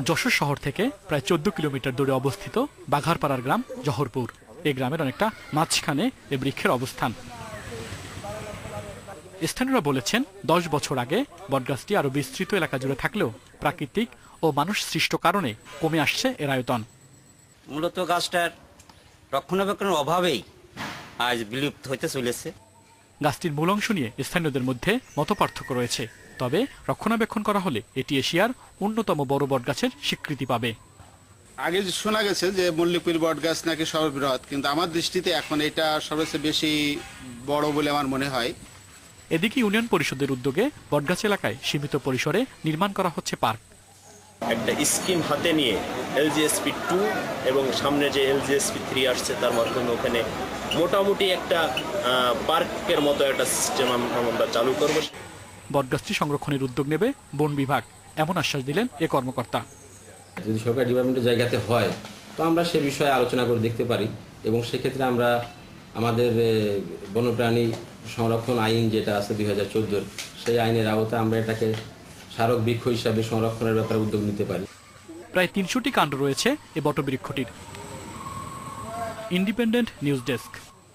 যশোর শহর থেকে প্রায় ১৪ কিলোমিটার দূরে অবস্থিত বাঘারপাড়ার গ্রাম জহরপুর। এই গ্রামের অনেকটা মাঝখানে এ বৃক্ষের অবস্থান। স্থানীয়রা বলেছেন ১০ বছর আগে বটগাছটি আরো বিস্তৃত এলাকা জুড়ে থাকলেও প্রাকৃতিক ও মানুষ সৃষ্ট কারণে কমে আসছে এর আয়তন। মূলত গাছটার রক্ষণাবেক্ষণের অভাবেই আজ বিলুপ্ত হতে চলেছে। গাছটির মূল অংশ নিয়ে স্থানীয়দের মধ্যে মতপার্থক্য রয়েছে, তবে রক্ষণাবেক্ষণ করা হলে এটি এশিয়ার অন্যতম বড় বটগাছের স্বীকৃতি পাবে। আগে শোনা গেছে যে মল্লিকপুর বটগাছ নাকি সর্ববৃহৎ, কিন্তু আমার দৃষ্টিতে এখন এটা সবচেয়ে বেশি বড় বলে আমার মনে হয়। এদিকে ইউনিয়ন পরিষদের উদ্যোগে বটগাছ এলাকায় সীমিত পরিসরে নির্মাণ করা হচ্ছে পার্ক। একটা স্কিম হাতে নিয়ে LGSP 2 এবং সামনে যে LGSP 3 আসছে তার মাধ্যমে ওখানে মোটামুটি একটা পার্কের মতো একটা সিস্টেম আমরা চালু করব। বটগাছটি সংরক্ষণের উদ্যোগ নেবে বন বিভাগ, এমন আশ্বাস দিলেন এ কর্মকর্তা। যদি সরকারি ডিপার্টমেন্টের জায়গাতে হয় তো আমরা সে বিষয়ে আলোচনা করে দেখতে পারি, এবং সেক্ষেত্রে আমরা আমাদের বন্যপ্রাণী সংরক্ষণ আইন যেটা আছে 2014 সেই আইনের আওতায় আমরা এটাকে স্মারক বৃক্ষ হিসাবে সংরক্ষণের ব্যাপারে উদ্যোগ নিতে পারি। প্রায় ৩০০টি কাণ্ড রয়েছে এ বটবৃক্ষটির। Independent news desk.